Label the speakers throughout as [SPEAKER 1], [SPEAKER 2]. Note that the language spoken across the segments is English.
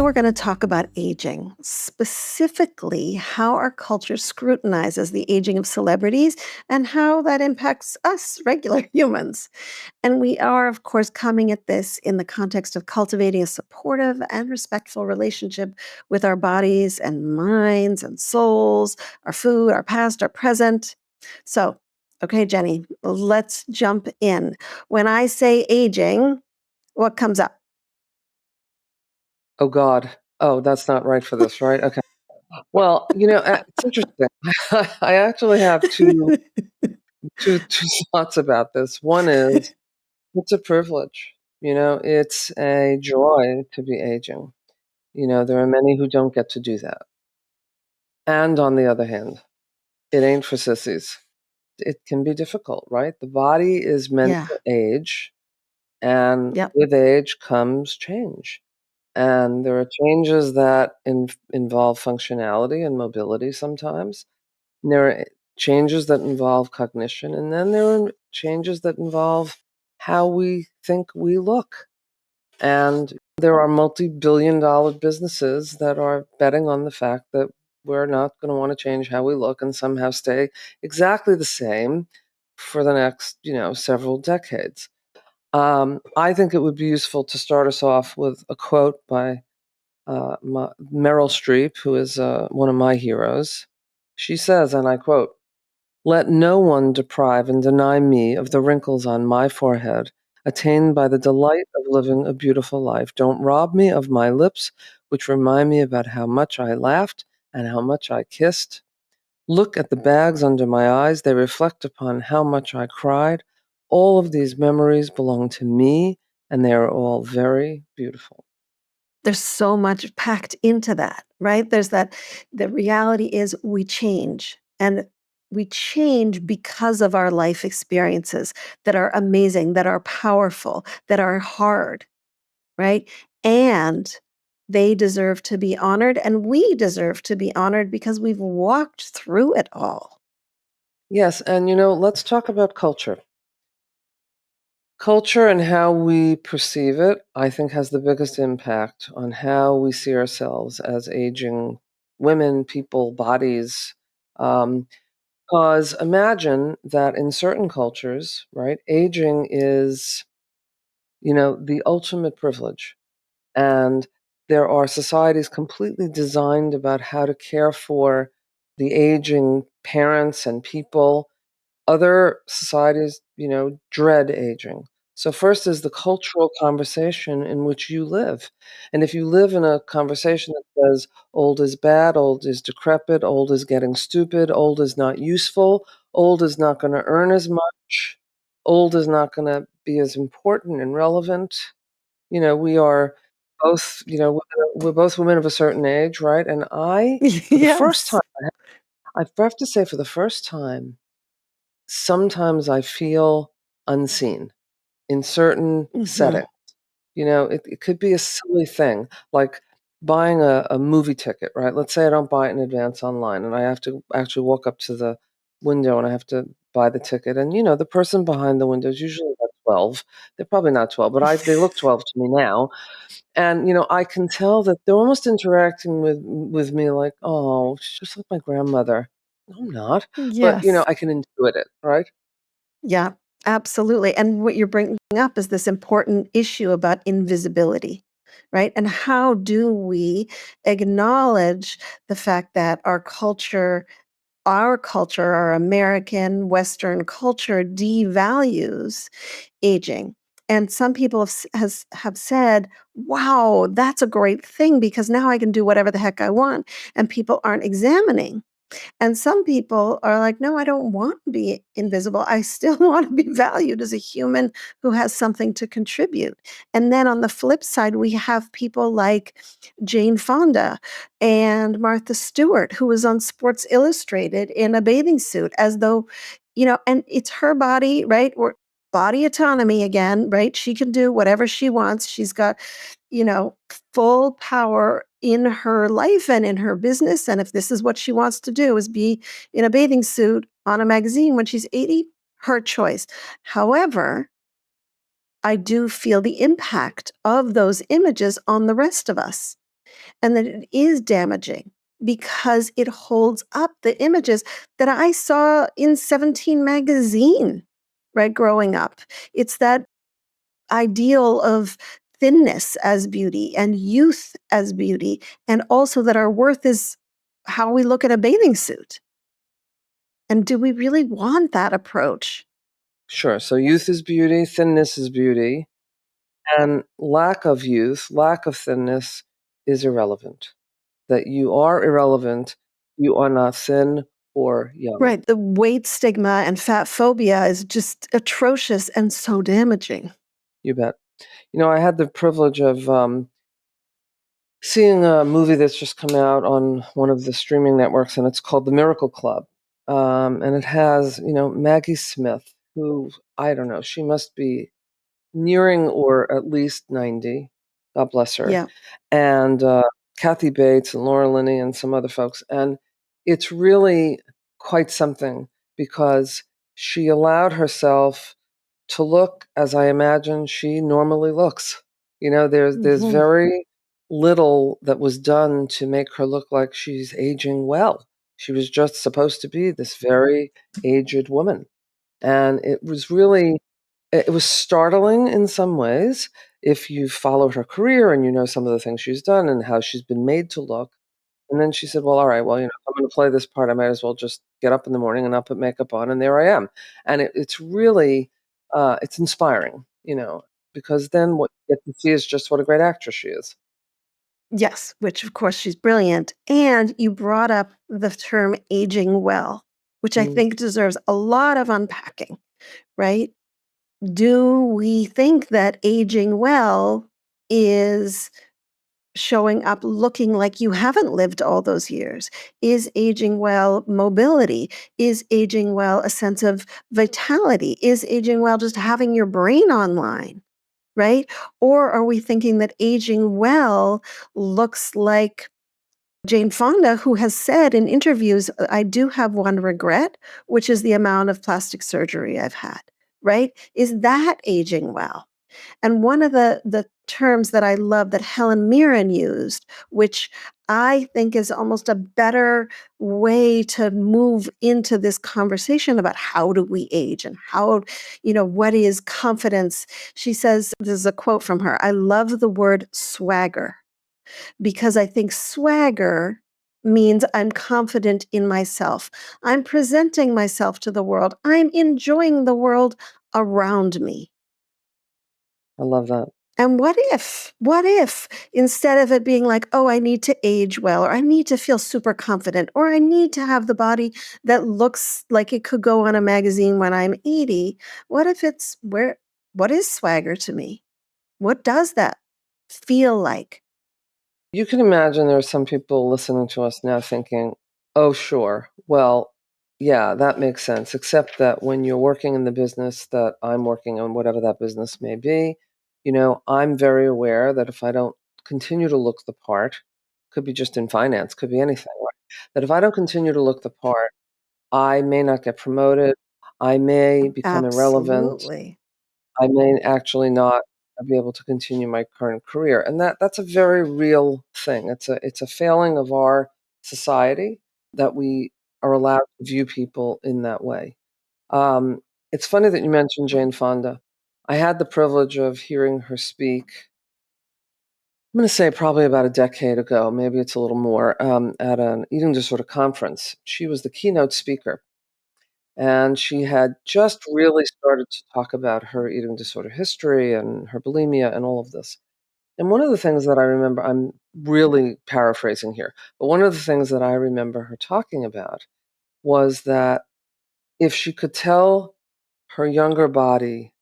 [SPEAKER 1] we're going to talk about aging, specifically how our culture scrutinizes the aging of celebrities and how that impacts us, regular humans. And we are, of course, coming at this in the context of cultivating a supportive and respectful relationship with our bodies and minds and souls, our food, our past, our present. So, okay, Jenny, let's jump in. When I say aging, what comes up?
[SPEAKER 2] Oh God. Oh, that's not right for this, right? Okay. Well, it's interesting. I actually have two thoughts about this. One is it's a privilege. It's a joy to be aging. There are many who don't get to do that. And on the other hand, it ain't for sissies. It can be difficult, right? The body is meant
[SPEAKER 1] Yeah.
[SPEAKER 2] to age, and
[SPEAKER 1] Yep.
[SPEAKER 2] with age comes change. And there are changes that involve functionality and mobility sometimes. And there are changes that involve cognition. And then there are changes that involve how we think we look. And there are multi-billion-dollar businesses that are betting on the fact that we're not going to want to change how we look and somehow stay exactly the same for the next, several decades. I think it would be useful to start us off with a quote by Meryl Streep, who is one of my heroes. She says, and I quote, "Let no one deprive and deny me of the wrinkles on my forehead, attained by the delight of living a beautiful life. Don't rob me of my lips, which remind me about how much I laughed and how much I kissed. Look at the bags under my eyes. They reflect upon how much I cried. All of these memories belong to me, and they are all very beautiful."
[SPEAKER 1] There's so much packed into that, right? There's that the reality is we change, and we change because of our life experiences that are amazing, that are powerful, that are hard, right? And they deserve to be honored, and we deserve to be honored because we've walked through it all.
[SPEAKER 2] Yes, and let's talk about culture. Culture and how we perceive it, I think, has the biggest impact on how we see ourselves as aging women, people, bodies. Um, Because imagine that in certain cultures, right, aging is, the ultimate privilege. And there are societies completely designed about how to care for the aging parents and people. Other societies, dread aging. So first is the cultural conversation in which you live. And if you live in a conversation that says old is bad, old is decrepit, old is getting stupid, old is not useful, old is not going to earn as much, old is not going to be as important and relevant. We are both, we're both women of a certain age, right? And for the first
[SPEAKER 1] Yes.
[SPEAKER 2] time, I have to say, for the first time, sometimes I feel unseen in certain
[SPEAKER 1] Mhm.
[SPEAKER 2] settings. It could be a silly thing, like buying a movie ticket, right? Let's say I don't buy it in advance online, and I have to actually walk up to the window and I have to buy the ticket. And the person behind the window is usually about 12. They're probably not 12, but they look 12 to me now. And I can tell that they're almost interacting with me like, oh, she's just like my grandmother. No, I'm not, but
[SPEAKER 1] Yes.
[SPEAKER 2] I can intuit it, right?
[SPEAKER 1] Yeah, absolutely. And what you're bringing up is this important issue about invisibility, right? And how do we acknowledge the fact that our American Western culture devalues aging? And some people have said, wow, that's a great thing because now I can do whatever the heck I want. And people aren't examining. And some people are like, no, I don't want to be invisible. I still want to be valued as a human who has something to contribute. And then on the flip side, we have people like Jane Fonda and Martha Stewart, who was on Sports Illustrated in a bathing suit, as though, and it's her body, right? Or body autonomy again, right? She can do whatever she wants. She's got, you know, full power in her life and in her business. And if this is what she wants to do is be in a bathing suit on a magazine when she's 80, her choice. However, I do feel the impact of those images on the rest of us. and that it is damaging because it holds up the images that I saw in 17 magazine, right, growing up. It's that ideal of thinness as beauty and youth as beauty, and also that our worth is how we look at a bathing suit. And do we really want that approach?
[SPEAKER 2] Sure. So youth is beauty, thinness is beauty, and lack of youth, lack of thinness is irrelevant. That you are irrelevant, you are not thin or young.
[SPEAKER 1] Right. The weight stigma and fat phobia is just atrocious and so damaging.
[SPEAKER 2] You bet. I had the privilege of seeing a movie that's just come out on one of the streaming networks, and it's called The Miracle Club. And it has, Maggie Smith, who, I don't know, she must be nearing or at least 90. God bless her.
[SPEAKER 1] Yeah.
[SPEAKER 2] And Kathy Bates and Laura Linney and some other folks. And it's really quite something because she allowed herself to look as I imagine she normally looks. There's
[SPEAKER 1] Mhm.
[SPEAKER 2] very little that was done to make her look like she's aging well. She was just supposed to be this very aged woman. And it was startling in some ways if you followed her career and you know some of the things she's done and how she's been made to look. And then she said, "Well, all right, well, if I'm going to play this part, I might as well just get up in the morning and not put makeup on, and there I am." And it's really, it's inspiring, because then what you get to see is just what a great actress she is.
[SPEAKER 1] Yes, which of course she's brilliant. And you brought up the term aging well, which I
[SPEAKER 2] Mm.
[SPEAKER 1] think deserves a lot of unpacking, right? Do we think that aging well is showing up looking like you haven't lived all those years? Is aging well mobility? Is aging well a sense of vitality? Is aging well just having your brain online? Right? Or are we thinking that aging well looks like Jane Fonda, who has said in interviews, I do have one regret, which is the amount of plastic surgery I've had, right? Is that aging well? And one of the terms that I love that Helen Mirren used, which I think is almost a better way to move into this conversation about how do we age and how, what is confidence? She says, this is a quote from her, I love the word swagger because I think swagger means I'm confident in myself. I'm presenting myself to the world. I'm enjoying the world around me.
[SPEAKER 2] I love that.
[SPEAKER 1] And what if instead of it being like, oh, I need to age well, or I need to feel super confident, or I need to have the body that looks like it could go on a magazine when I'm 80, what if what is swagger to me? What does that feel like?
[SPEAKER 2] You can imagine there are some people listening to us now thinking, oh, sure. Well, yeah, that makes sense. Except that when you're working in the business that I'm working in, whatever that business may be, I'm very aware that if I don't continue to look the part, could be just in finance, could be anything, right? That if I don't continue to look the part, I may not get promoted. I may become irrelevant.
[SPEAKER 1] Absolutely.
[SPEAKER 2] I may actually not be able to continue my current career, and that's a very real thing. It's a failing of our society that we are allowed to view people in that way. Um, it's funny that you mentioned Jane Fonda. I had the privilege of hearing her speak. I'm going to say probably about a decade ago, maybe it's a little more, at an eating disorder conference. She was the keynote speaker, and she had just really started to talk about her eating disorder history and her bulimia and all of this. And one of the things that I remember, I'm really paraphrasing here, but one of the things that I remember her talking about was that if she could tell her younger body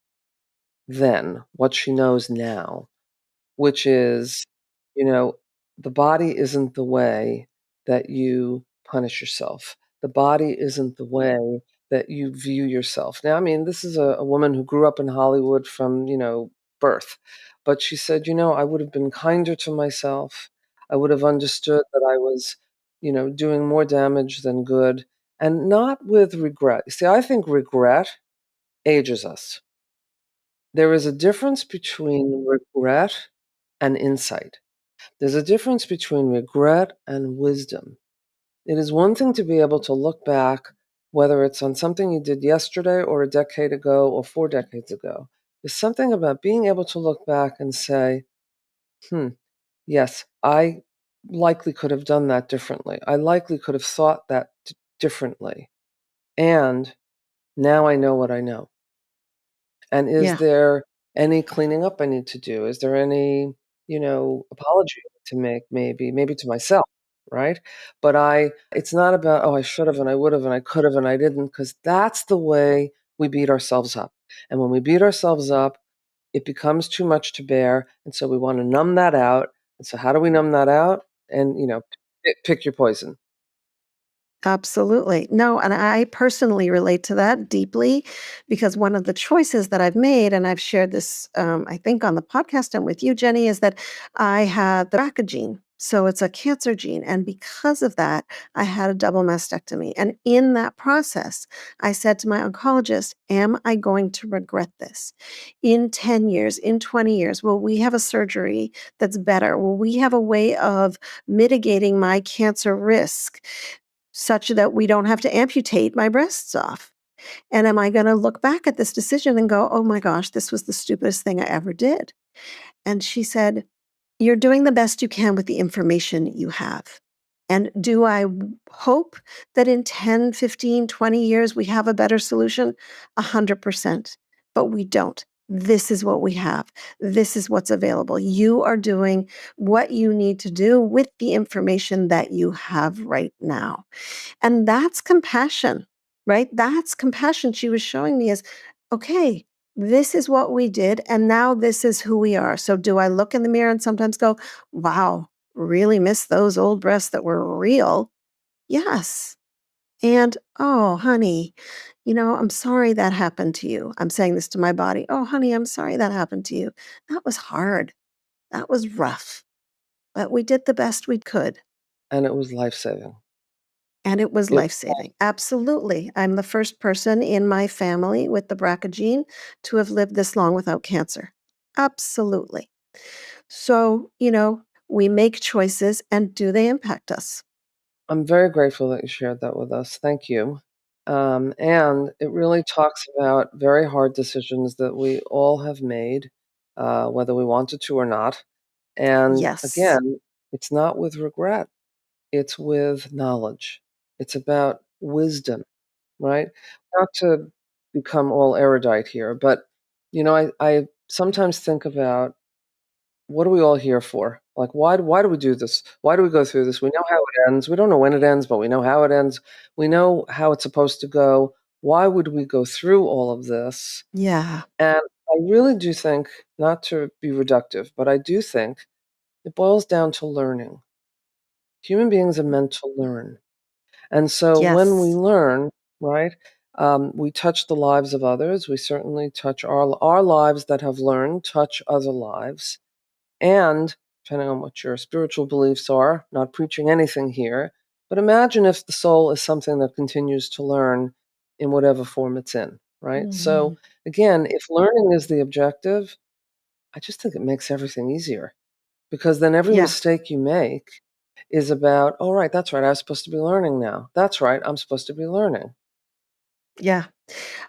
[SPEAKER 2] then what she knows now, which is, you know, the body isn't the way that you punish yourself. The body isn't the way that you view yourself. Now, I mean, this is a woman who grew up in Hollywood from, birth. But she said, I would have been kinder to myself. I would have understood that I was, doing more damage than good, and not with regret. See, I think regret ages us. There is a difference between regret and insight. There's a difference between regret and wisdom. It is one thing to be able to look back, whether it's on something you did yesterday or a decade ago or 4 decades ago. There's something about being able to look back and say, "Hmm, yes, I likely could have done that differently. I likely could have thought that differently. And now I know what I know." And is
[SPEAKER 1] Yeah,
[SPEAKER 2] there any cleaning up I need to do? Is there any, apology to make maybe to myself, right? But it's not about, "Oh, I should have and I would have and I could have and I didn't," because that's the way we beat ourselves up. And when we beat ourselves up, it becomes too much to bear, and so we wanna numb that out. And so how do we numb that out? And, pick your poison.
[SPEAKER 1] absolutely. No, and I personally relate to that deeply because one of the choices that I've made, and I've shared this, I think, on the podcast and with you, Jenny, is that I had the BRCA gene. So it's a cancer gene. And because of that, I had a double mastectomy. And in that process, I said to my oncologist, am I going to regret this? In 10 years, in 20 years, will we have a surgery that's better? Will we have a way of mitigating my cancer risk such that we don't have to amputate my breasts off? And am I going to look back at this decision and go, oh my gosh, this was the stupidest thing I ever did? And she said, you're doing the best you can with the information you have. And do I hope that in 10, 15, 20 years we have a better solution? 100%. But we don't. This is what we have. This is what's available. You are doing what you need to do with the information that you have right now. And that's compassion, right? That's compassion she was showing me is, okay, this is what we did. And now this is who we are. So do I look in the mirror and sometimes go, wow, really miss those old breasts that were real? Yes. And, oh, honey, I'm sorry that happened to you. I'm saying this to my body. Oh, honey, I'm sorry that happened to you. That was hard. That was rough, but we did the best we could.
[SPEAKER 2] And it was life-saving.
[SPEAKER 1] And it was
[SPEAKER 2] It
[SPEAKER 1] life-saving. Absolutely. I'm the first person in my family with the BRCA gene to have lived this long without cancer. Absolutely. So, we make choices and do they impact us?
[SPEAKER 2] I'm very grateful that you shared that with us. Thank you. And it really talks about very hard decisions that we all have made, whether we wanted to or not. And
[SPEAKER 1] Yes.
[SPEAKER 2] again, it's not with regret, it's with knowledge. It's about wisdom, right? Not to become all erudite here, but I sometimes think about, what are we all here for? Like, why do we do this? Why do we go through this? We know how it ends. We don't know when it ends, but we know how it ends. We know how it's supposed to go. Why would we go through all of this?
[SPEAKER 1] Yeah.
[SPEAKER 2] And I really do think, not to be reductive, but I do think it boils down to learning. Human beings are meant to learn. And so when we
[SPEAKER 1] Yes.
[SPEAKER 2] learn, right, we touch the lives of others. We certainly touch our lives that have learned, touch other lives. And depending on what your spiritual beliefs are, not preaching anything here, but imagine if the soul is something that continues to learn in whatever form it's in, right? So
[SPEAKER 1] Mhm.
[SPEAKER 2] again, if learning is the objective, I just think it makes everything easier, because then every
[SPEAKER 1] Yeah.
[SPEAKER 2] mistake you make is about, oh, right, that's right, I was supposed to be learning now. That's right, I'm supposed to be learning.
[SPEAKER 1] Yeah.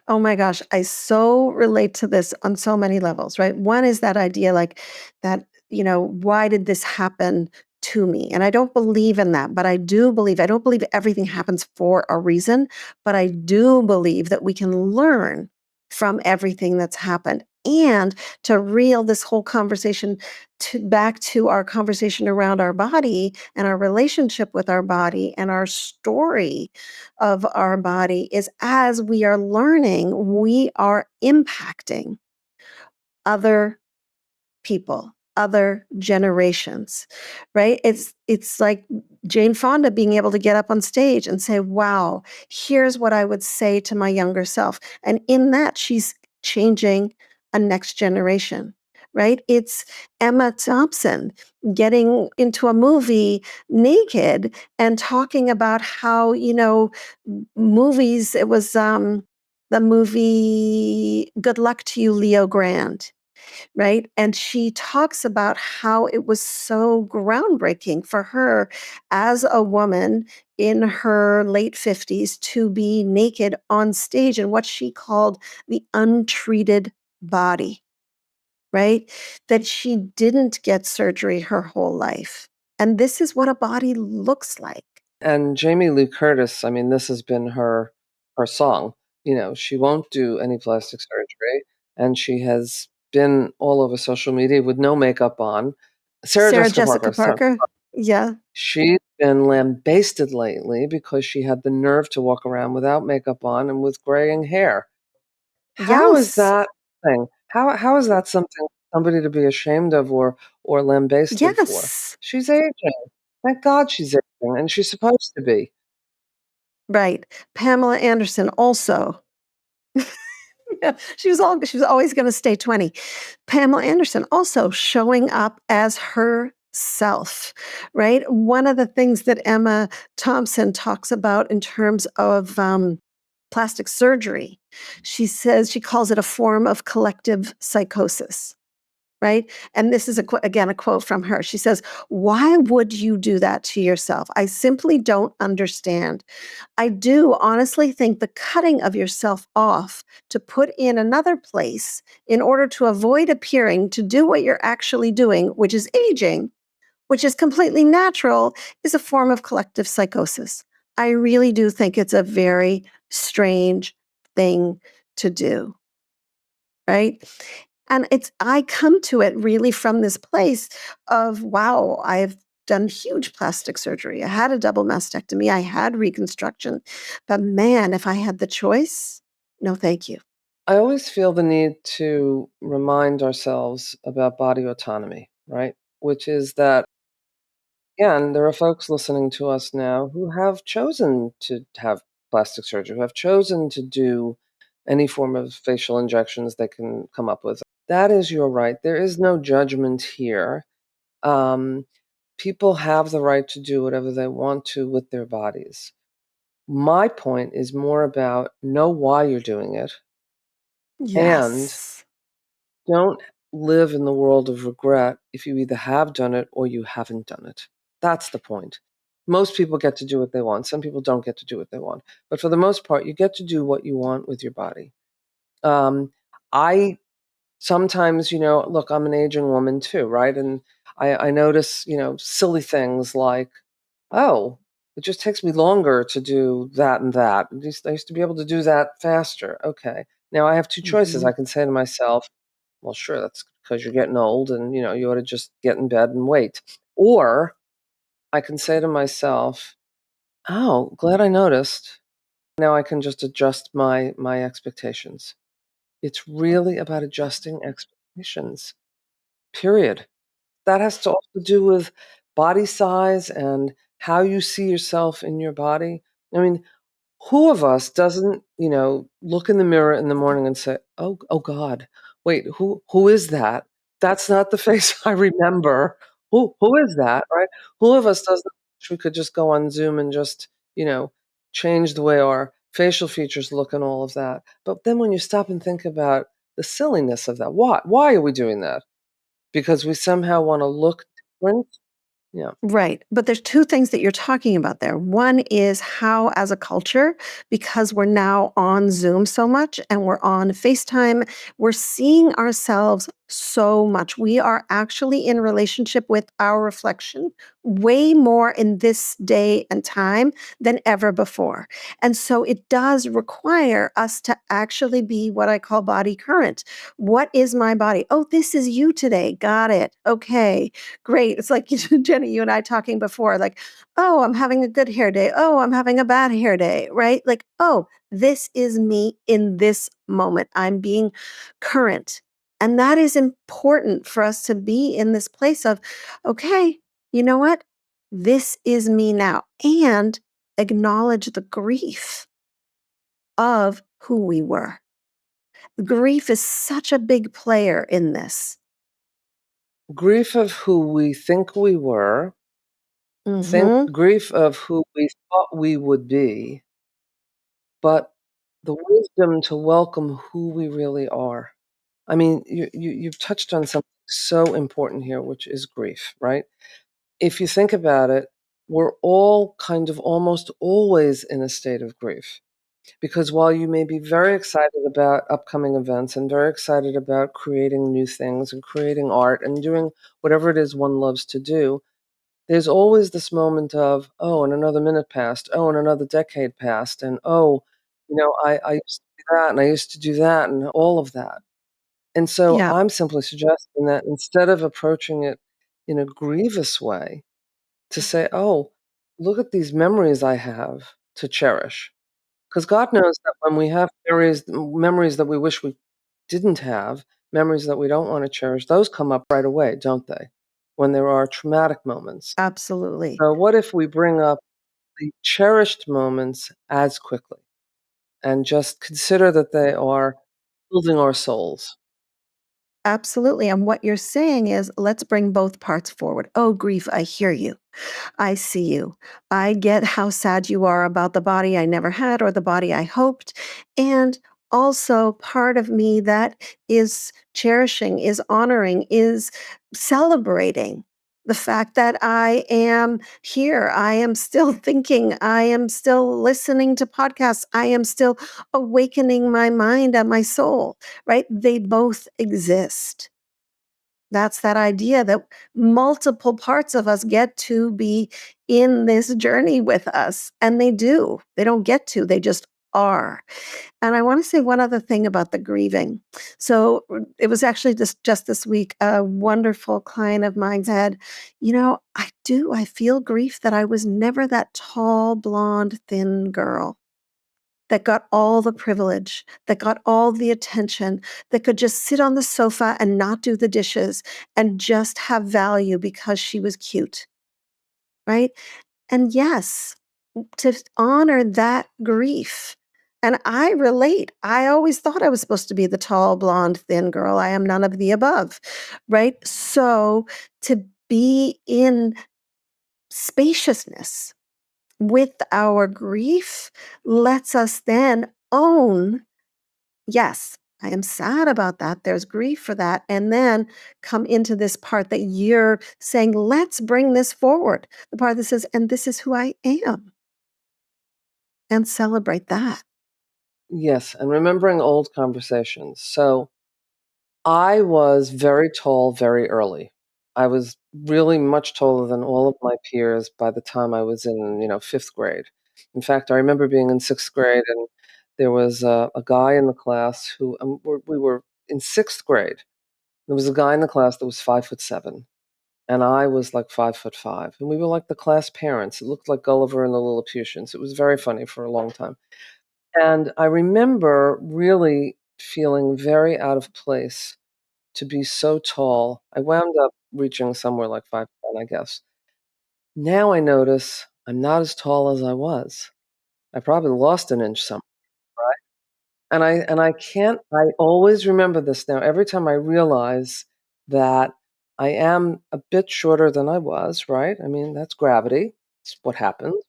[SPEAKER 1] Oh my gosh, I so relate to this on so many levels, right? One is that idea like that, why did this happen to me? And I don't believe in that, but I don't believe everything happens for a reason, but I do believe that we can learn from everything that's happened. And to reel this whole conversation back to our conversation around our body and our relationship with our body and our story of our body is as we are learning, we are impacting other people, other generations, right? It's like Jane Fonda being able to get up on stage and say, "Wow, here's what I would say to my younger self." And in that, she's changing a next generation, right? It's Emma Thompson getting into a movie naked and talking about how, movies, it was the movie Good Luck to You, Leo Grand, right? And she talks about how it was so groundbreaking for her as a woman in her late 50s to be naked on stage in what she called the untreated body, right? That she didn't get surgery her whole life. And this is what a body looks like.
[SPEAKER 2] And Jamie Lee Curtis, I mean, this has been her song. You know, she won't do any plastic surgery, and she has been all over social media with no makeup on. Sarah
[SPEAKER 1] Sarah
[SPEAKER 2] Jessica
[SPEAKER 1] Jessica
[SPEAKER 2] Parker, sorry.
[SPEAKER 1] Parker. Yeah.
[SPEAKER 2] She's been lambasted lately because she had the nerve to walk around without makeup on and with graying hair. How is
[SPEAKER 1] Yes.
[SPEAKER 2] that a thing? How is that something somebody to be ashamed of or lambasted for?
[SPEAKER 1] Yes.
[SPEAKER 2] She's aging. Thank God she's aging, and she's supposed to be.
[SPEAKER 1] Right. Pamela Anderson also. Yeah, she was always going to stay 20. Pamela Anderson also showing up as herself, right? One of the things that Emma Thompson talks about in terms of plastic surgery, she says she calls it a form of collective psychosis. Right. And this is again a quote from her. She says, "Why would you do that to yourself? I simply don't understand. I do honestly think the cutting of yourself off to put in another place in order to avoid appearing to do what you're actually doing, which is aging, which is completely natural, is a form of collective psychosis. I really do think it's a very strange thing to do." Right. And I come to it really from this place of, wow, I've done huge plastic surgery. I had a double mastectomy. I had reconstruction. But man, if I had the choice, no, thank you.
[SPEAKER 2] I always feel the need to remind ourselves about body autonomy, right? Which is that, again, there are folks listening to us now who have chosen to have plastic surgery, who have chosen to do any form of facial injections they can come up with. That is your right. There is no judgment here. Um, People have the right to do whatever they want to with their bodies. My point is more about know why you're doing it and
[SPEAKER 1] Yes.
[SPEAKER 2] don't live in the world of regret if you either have done it or you haven't done it. That's the point. Most people get to do what they want. Some people don't get to do what they want. But for the most part, you get to do what you want with your body. Um, I sometimes, look, I'm an aging woman too, right? And I notice, silly things like, oh, it just takes me longer to do that and that. I used to be able to do that faster. Okay. Now I have two choices.
[SPEAKER 1] Hmm.
[SPEAKER 2] I can say to myself, well, sure, that's because you're getting old and, you ought to just get in bed and wait. Or I can say to myself, oh, glad I noticed. Now I can just adjust my expectations. It's really about adjusting expectations, period. That has to also do with body size and how you see yourself in your body. I mean, who of us doesn't, look in the mirror in the morning and say, "Oh God, wait, who is that? That's not the face I remember. Who is that?" Right? Who of us doesn't wish we could just go on Zoom and just, you know, change the way our facial features look and all of that. But then when you stop and think about the silliness of that, why are we doing that? Because we somehow want to look different? Yeah.
[SPEAKER 1] Right. But there's two things that you're talking about there. One is how, as a culture, because we're now on Zoom so much and we're on FaceTime, we're seeing ourselves so much. We are actually in relationship with our reflection way more in this day and time than ever before. And so it does require us to actually be what I call body current. What is my body? Oh, this is you today. Got it. Okay. Great. It's like Jenny, you and I talking before, like, oh, I'm having a good hair day. Oh, I'm having a bad hair day, right? Like, oh, this is me in this moment. I'm being current. And that is important for us to be in this place of, okay, you know what? This is me now. And acknowledge the grief of who we were. Grief is such a big player in this.
[SPEAKER 2] Grief of who we think we were, think
[SPEAKER 1] Hmm.
[SPEAKER 2] grief of who we thought we would be, but the wisdom to welcome who we really are. I mean, you've touched on something so important here, which is grief, right? If you think about it, we're all kind of almost always in a state of grief. Because while you may be very excited about upcoming events and very excited about creating new things and creating art and doing whatever it is one loves to do, there's always this moment of, oh, and another minute passed, oh, and another decade passed, and oh, I used to do that and I used to do that and all of that. And so
[SPEAKER 1] Yeah,
[SPEAKER 2] I'm simply suggesting that instead of approaching it in a grievous way, to say, oh, look at these memories I have to cherish. Because God knows that when we have memories that we wish we didn't have, memories that we don't wanna cherish, those come up right away, don't they? When there are traumatic moments.
[SPEAKER 1] absolutely.
[SPEAKER 2] So what if we bring up the cherished moments as quickly and just consider that they are building our souls?
[SPEAKER 1] Absolutely. And what you're saying is, let's bring both parts forward. Oh, grief, I hear you. I see you. I get how sad you are about the body I never had or the body I hoped. And also, part of me that is cherishing, is honoring, is celebrating the fact that I am here. I am still thinking. I am still listening to podcasts. I am still awakening my mind and my soul, right? They both exist. That's that idea that multiple parts of us get to be in this journey with us, and they do. They don't get to, they just are. And I wanna say one other thing about the grieving. So, it was actually just this week, a wonderful client of mine said, I feel grief that I was never that tall, blonde, thin girl that got all the privilege, that got all the attention, that could just sit on the sofa and not do the dishes and just have value because she was cute, right? And yes, to honor that grief. And I relate. I always thought I was supposed to be the tall, blonde, thin girl. I am none of the above, right? So to be in spaciousness with our grief lets us then own, yes, I am sad about that. There's grief for that. And then come into this part that you're saying, let's bring this forward. The part that says, and this is who I am, and celebrate that.
[SPEAKER 2] Yes, and remembering old conversations. So I was very tall very early. I was really much taller than all of my peers by the time I was in, 5th grade. In fact, I remember being in 6th grade, and there was a guy in the class who we were in 6th grade. There was a guy in the class that was 5'7", and I was like 5'5", and we were like the class parents. It looked like Gulliver and the Lilliputians. It was very funny for a long time. And I remember really feeling very out of place to be so tall. I wound up reaching somewhere like 5'10", I guess. Now I notice I'm not as tall as I was. I probably lost an inch somewhere, right? And I can't I always remember this now. Every time I realize that I am a bit shorter than I was, right? I mean, that's gravity. It's what happens.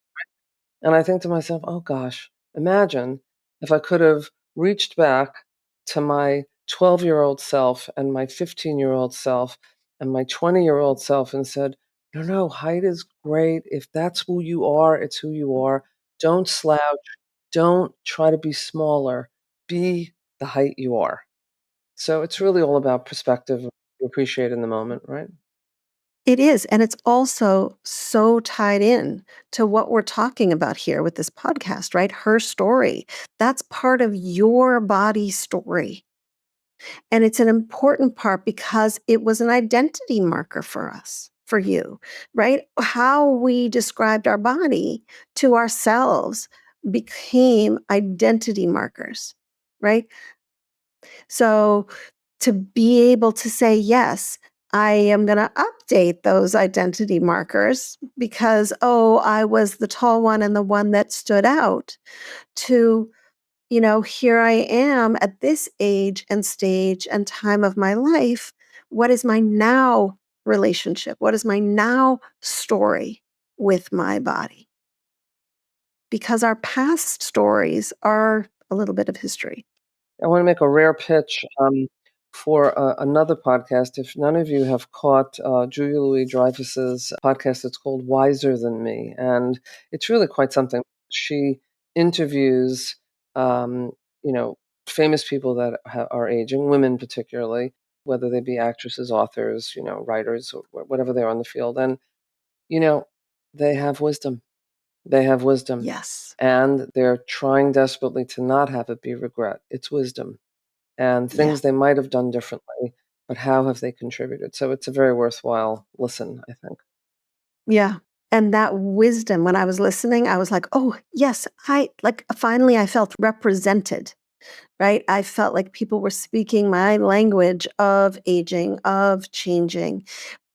[SPEAKER 2] And I think to myself, "Oh gosh, imagine if I could have reached back to my 12-year-old self and my 15-year-old self and my 20-year-old self and said, 'No, no, height is great. If that's who you are, it's who you are. Don't slouch. Don't try to be smaller. Be the height you are.'" So it's really all about perspective, you appreciate in the moment, right?
[SPEAKER 1] It is. And it's also so tied in to what we're talking about here with this podcast, right? Her story. That's part of your body story. And it's an important part because it was an identity marker for us, for you, right? How we described our body to ourselves became identity markers, right? So to be able to say, yes, I am going to update those identity markers because, oh, I was the tall one and the one that stood out, to here I am at this age and stage and time of my life. What is my now relationship? What is my now story with my body? Because our past stories are a little bit of history.
[SPEAKER 2] I wanna make a rare pitch. for another podcast. If none of you have caught Julia Louis-Dreyfus's podcast, it's called Wiser Than Me, and it's really quite something. She interviews, um, you know, famous people that are aging, women particularly, whether they be actresses, authors, writers, or whatever they are in the field, and you know, they have wisdom. They have wisdom,
[SPEAKER 1] Yes.
[SPEAKER 2] and they're trying desperately to not have it be regret. It's wisdom and
[SPEAKER 1] Yeah.
[SPEAKER 2] things they might have done differently, but how have they contributed? So it's a very worthwhile listen, I think.
[SPEAKER 1] Yeah. And that wisdom, when I was listening, I was like, oh, yes, finally I felt represented, right? I felt like people were speaking my language of aging, of changing,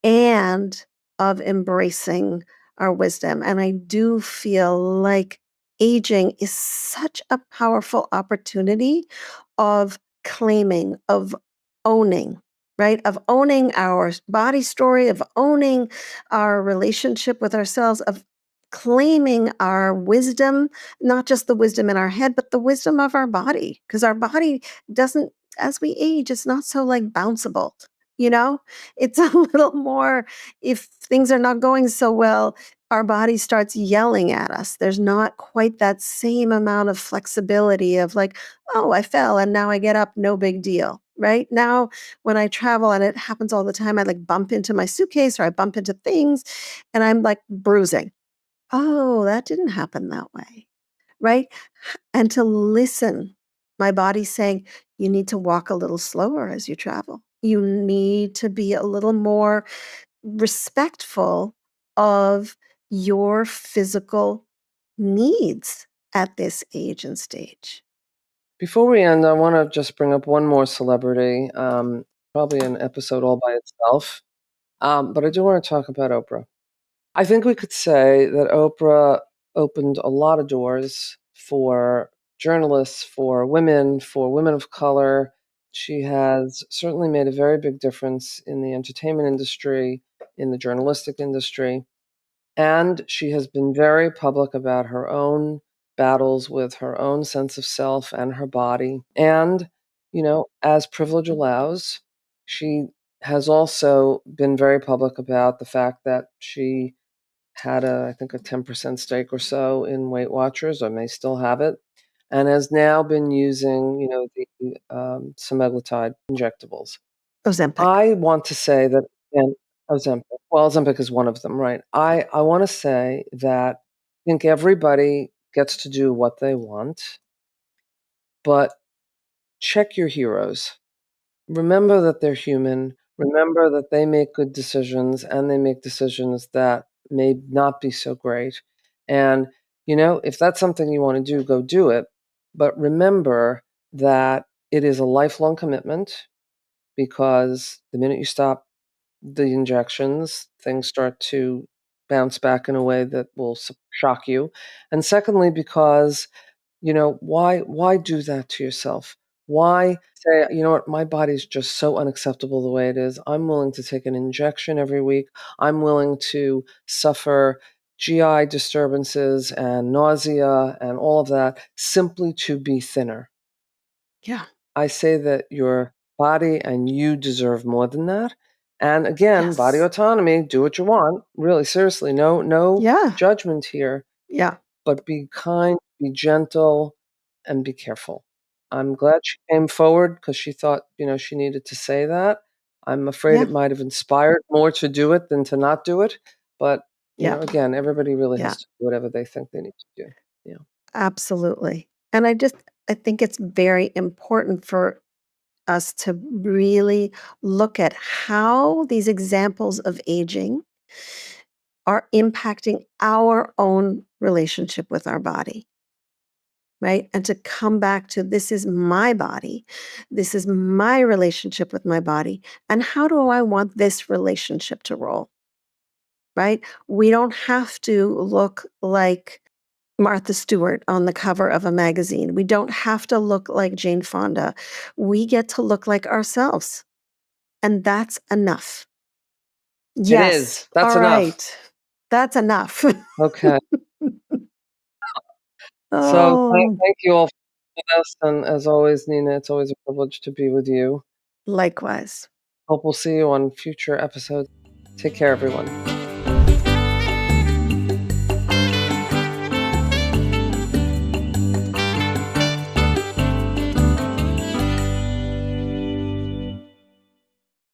[SPEAKER 1] and of embracing our wisdom. And I do feel like aging is such a powerful opportunity of claiming, of owning, right? Of owning our body story, of owning our relationship with ourselves, of claiming our wisdom, not just the wisdom in our head, but the wisdom of our body. Because our body doesn't, as we age, it's not so like bounceable, you know? It's a little more, if things are not going so well, our body starts yelling at us. There's not quite that same amount of flexibility of like, oh, I fell and now I get up, no big deal. Right now, when I travel, and it happens all the time, I like bump into my suitcase or I bump into things and I'm like bruising. Oh, that didn't happen that way. Right. And to listen, my body's saying, you need to walk a little slower as you travel. You need to be a little more respectful of your physical needs at this age and stage.
[SPEAKER 2] Before we end, I want to just bring up one more celebrity, probably an episode all by itself. But I do want to talk about Oprah. I think we could say that Oprah opened a lot of doors for journalists, for women of color. She has certainly made a very big difference in the entertainment industry, in the journalistic industry. And she has been very public about her own battles with her own sense of self and her body. And, as privilege allows, she has also been very public about the fact that she had I think a 10% stake or so in Weight Watchers, or may still have it, and has now been using, the semaglutide injectables.
[SPEAKER 1] Ozempic.
[SPEAKER 2] I want to say that, and Ozempic. Well, Ozempic is one of them, right? I want to say that I think everybody gets to do what they want, but check your heroes. Remember that they're human. Remember that they make good decisions and they make decisions that may not be so great. And, if that's something you want to do, go do it. But remember that it is a lifelong commitment because the minute you stop the injections, things start to bounce back in a way that will shock you. And secondly, because why do that to yourself? Why say, you know what, my body's just so unacceptable the way it is. I'm willing to take an injection every week. I'm willing to suffer GI disturbances and nausea and all of that simply to be thinner.
[SPEAKER 1] Yeah.
[SPEAKER 2] I say that your body and you deserve more than that. And again, body
[SPEAKER 1] Yes.
[SPEAKER 2] autonomy, do what you want. Really, seriously, no
[SPEAKER 1] Yeah.
[SPEAKER 2] judgment here,
[SPEAKER 1] Yeah.
[SPEAKER 2] but be kind, be gentle, and be careful. I'm glad she came forward because she thought, she needed to say that. I'm afraid
[SPEAKER 1] Yeah.
[SPEAKER 2] it might have inspired more to do it than to not do it. But,
[SPEAKER 1] Yeah.
[SPEAKER 2] again, everybody really
[SPEAKER 1] Yeah.
[SPEAKER 2] has to do whatever they think they need to do. Yeah.
[SPEAKER 1] Absolutely. And I think it's very important for us to really look at how these examples of aging are impacting our own relationship with our body, right? And to come back to this is my body, this is my relationship with my body, and how do I want this relationship to roll, right? We don't have to look like Martha Stewart on the cover of a magazine. We don't have to look like Jane Fonda. We get to look like ourselves, and that's enough.
[SPEAKER 2] It
[SPEAKER 1] Yes.
[SPEAKER 2] is. That's
[SPEAKER 1] All
[SPEAKER 2] enough.
[SPEAKER 1] right. That's enough.
[SPEAKER 2] Okay. So thank
[SPEAKER 1] Oh,
[SPEAKER 2] thank you all for joining us, and as always, Nina, it's always a privilege to be with you.
[SPEAKER 1] Likewise.
[SPEAKER 2] Hope we'll see you on future episodes. Take care, everyone.